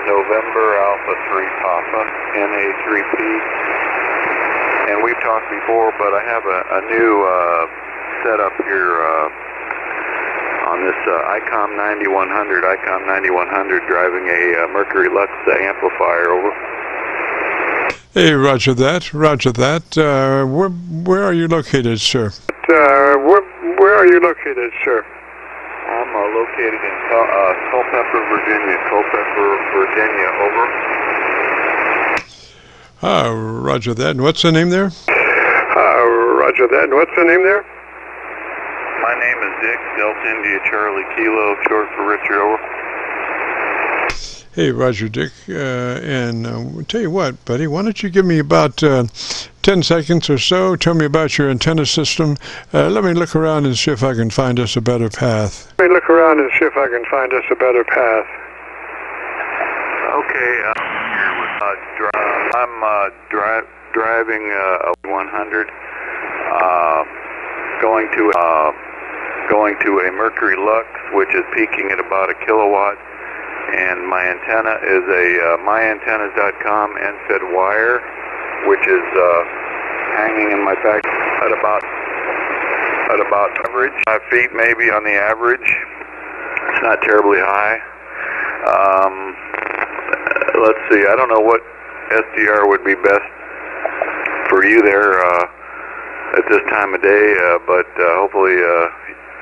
November Alpha 3 Papa, NA3P. And we've talked before, but I have a new setup here on this ICOM 9100 driving a Mercury Lux amplifier. Over. Hey, roger that. Where are you located, sir? Where are you located, sir? I'm located in Culpeper, Virginia. Over. Roger that. And what's the name there? Roger that. And what's the name there? My name is Dick, Delta India Charlie Kilo, short for Richard. Over. Hey, Roger, Dick. And tell you what, buddy, why don't you give me about 10 seconds or so? Tell me about your antenna system. Let me look around and see if I can find us a better path. Okay, I'm driving a 100, going to a Mercury Lux, which is peaking at about a kilowatt, and my antenna is a myantennas.com end-fed wire, which is hanging in my back at about average 5 feet, maybe on the average. It's not terribly high. Let's see, I don't know what SDR would be best for you there at this time of day, but hopefully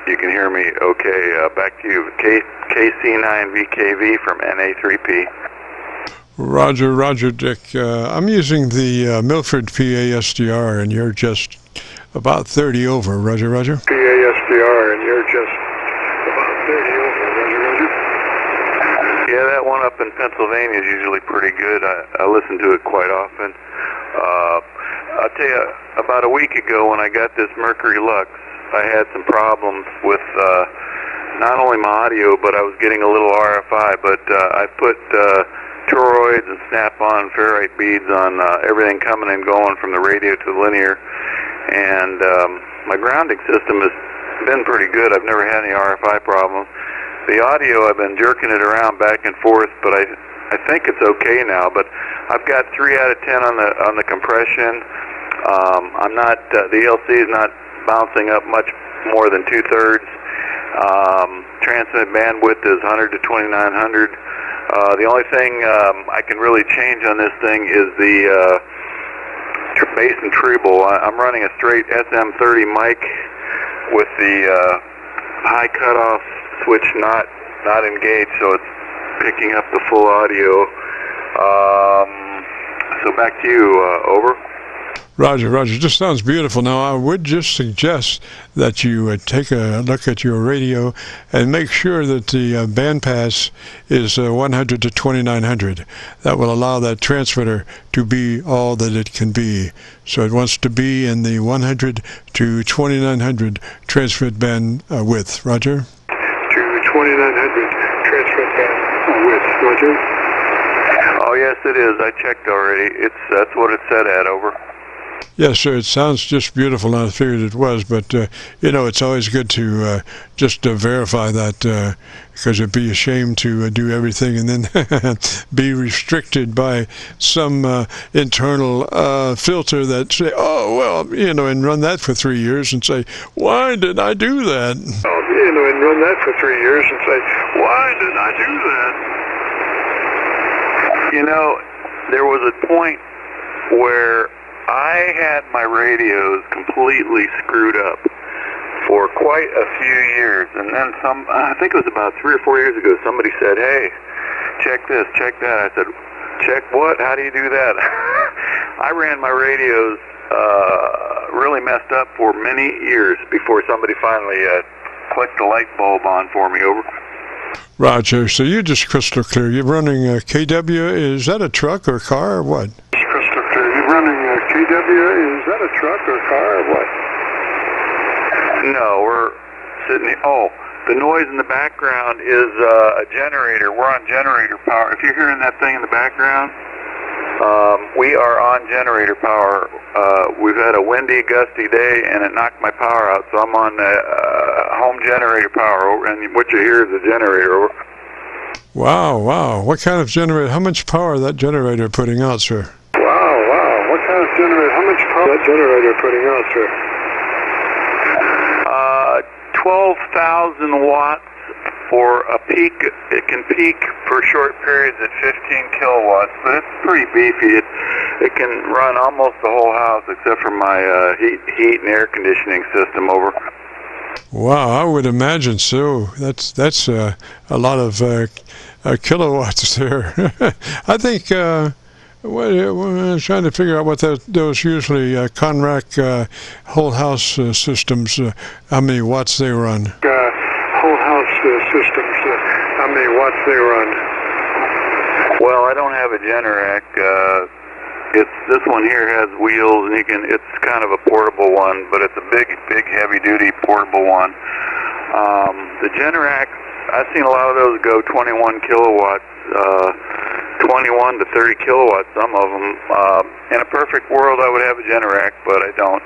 you can hear me okay. Back to you, KC9VKV from NA3P. Roger, Dick. I'm using the Milford PA SDR, and you're just about 30 over. Roger. PA SDR, and you're just about 30 over. Roger. Yeah, that one up in Pennsylvania is usually pretty good. I listen to it quite often. I'll tell you, about a week ago when I got this Mercury Lux, I had some problems with not only my audio, but I was getting a little RFI, but I put toroids and snap-on ferrite beads on everything coming and going from the radio to the linear, and my grounding system has been pretty good. I've never had any RFI problems. The audio, I've been jerking it around back and forth, but I think it's okay now. But I've got 3 out of 10 on the compression. I'm not the ELC is not bouncing up much more than 2/3. Transmit bandwidth is 100 to 2900. The only thing I can really change on this thing is the bass and treble. I'm running a straight SM30 mic with the high cutoff switch not engaged, so it's picking up the full audio. So back to you. Over. Roger. Just sounds beautiful. Now, I would just suggest that you take a look at your radio and make sure that the bandpass is 100 to 2900. That will allow that transmitter to be all that it can be. So it wants to be in the 100 to 2900 transmit band width. Roger? To 2900 transmit band width. Roger? Oh, yes, it is. I checked already. That's what it said at. Over. Yes, sir. It sounds just beautiful, and I figured it was. But, it's always good to just verify that, because it'd be a shame to do everything and then be restricted by some internal filter that say, and run that for 3 years and say, why did I do that? And run that for 3 years and say, why did I do that? There was a point where I had my radios completely screwed up for quite a few years, and then I think it was about 3 or 4 years ago, somebody said, hey, check this, check that. I said, check what? How do you do that? I ran my radios really messed up for many years before somebody finally clicked the light bulb on for me. Over. Roger, so you're just crystal clear. You're running a KW. Is that a truck or car or what? Crystal clear. You're running a KW. Is that a truck or car or what? No, we're sitting here. Oh, the noise in the background is a generator. We're on generator power. If you're hearing that thing in the background, we are on generator power. We've had a windy, gusty day, and it knocked my power out, so I'm on home generator power, and what you hear is a generator. Wow, wow. What kind of generator? How much power that generator putting out, sir? Wow, wow. What kind of generator? How much power that generator putting out, sir? 12,000 watts for a peak. It can peak for short periods at 15 kilowatts, but it's pretty beefy. It can run almost the whole house except for my heat and air conditioning system over. Wow, I would imagine so. That's a lot of kilowatts there. I think we're trying to figure out what those usually Conrack whole house systems, how many watts they run. Whole house systems, how many watts they run? Well, I don't have a Generac. This one here has wheels, and it's kind of a portable one, but it's a big, heavy-duty portable one. The Generac, I've seen a lot of those go 21 kilowatts, 21 to 30 kilowatts, some of them. In a perfect world, I would have a Generac, but I don't.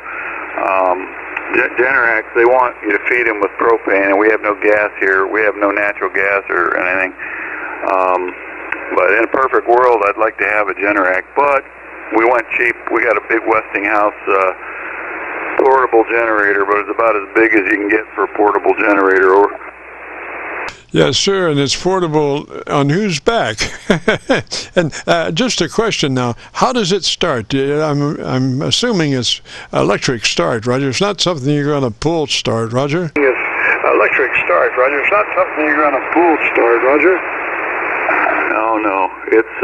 Generacs, they want you to feed them with propane, and we have no gas here. We have no natural gas or anything. But in a perfect world, I'd like to have a Generac, but we went cheap. We got a big Westinghouse portable generator, but it's about as big as you can get for a portable generator. Yes, sir, and it's portable on whose back? And just a question now, how does it start? I'm assuming it's electric start, Roger. It's not something you're going to pull start, Roger? It's electric start, Roger. It's not something you're going to pull start, Roger. No. It's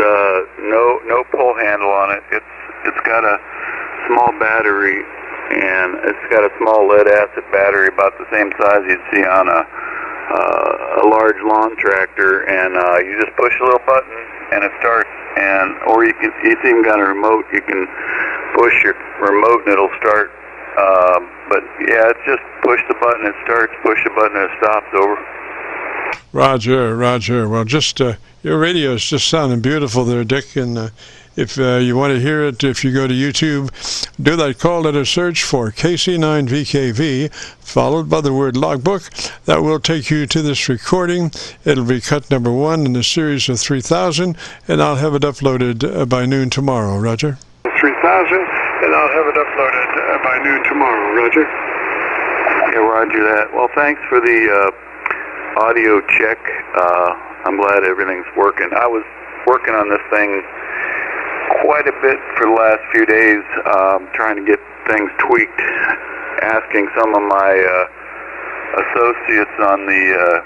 no pull handle on it. It's got a small battery, and it's got a small lead acid battery about the same size you'd see on a large lawn tractor, and you just push a little button and it starts. Or it's even got a remote. You can push your remote and it'll start. But yeah, it's just push the button, it starts. Push the button, it stops. Over. Roger. Well, just your radio is just sounding beautiful there, Dick. And if you want to hear it, if you go to YouTube, do that call letter search for KC9VKV, followed by the word logbook. That will take you to this recording. It'll be cut number 1 in a series of 3,000, and I'll have it uploaded by noon tomorrow, Roger. 3,000, and I'll have it uploaded by noon tomorrow, Roger. Yeah, Roger that. Well, thanks for the audio check. I'm glad everything's working. I was working on this thing quite a bit for the last few days, trying to get things tweaked, asking some of my associates on the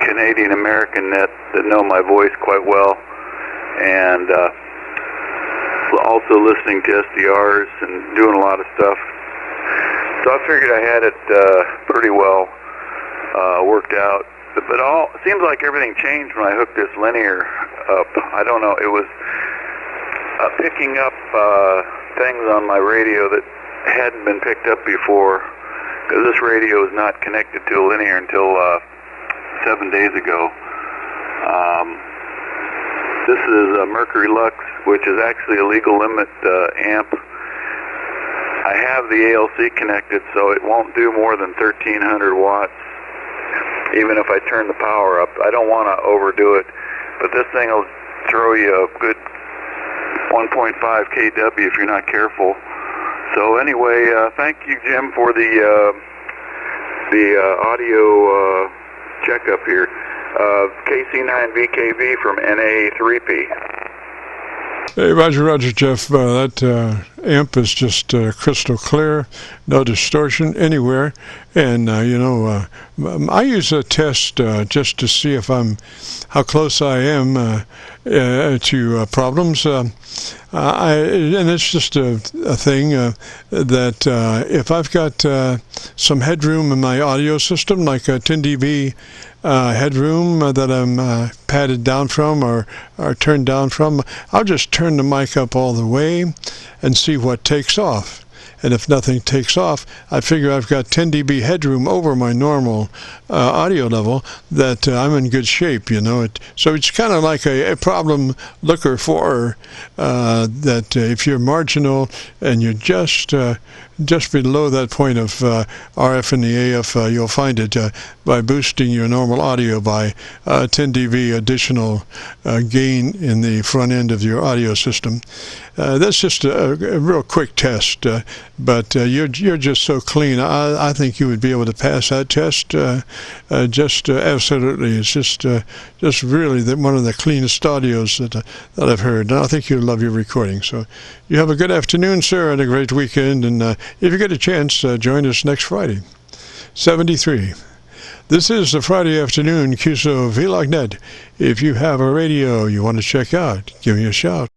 Canadian American net that know my voice quite well, and also listening to SDRs and doing a lot of stuff. So I figured I had it pretty well worked out. But it seems like everything changed when I hooked this linear up. I don't know, it was picking up things on my radio that hadn't been picked up before, because this radio is not connected to a linear until 7 days ago. This is a Mercury Lux, which is actually a legal limit amp. I have the ALC connected, so it won't do more than 1,300 watts, even if I turn the power up. I don't want to overdo it, but this thing will throw you a good 1.5 kW if you're not careful. So anyway, thank you, Jim, for the audio checkup here. KC9VKV from NA3P. Hey, Roger, Jeff. That amp is just crystal clear, no distortion anywhere. And, I use a test just to see how close I am to problems. And it's just a thing that if I've got some headroom in my audio system, like a 10 dB headroom that I'm padded down from or turned down from, I'll just turn the mic up all the way and see what takes off. and if nothing takes off, I figure I've got 10 dB headroom over my normal audio level, that I'm in good shape, you know. So it's kind of like a problem looker for that if you're marginal and you're just below that point of RF and the AF, you'll find it by boosting your normal audio by 10 dB additional gain in the front end of your audio system. That's just a real quick test, but you're just so clean. I think you would be able to pass that test just absolutely. It's just really one of the cleanest audios that I've heard, and I think you'll love your recording. So you have a good afternoon, sir, and a great weekend, and if you get a chance, join us next Friday. 73. This is the Friday afternoon Qso-Vlog net. If you have a radio you want to check out, give me a shout.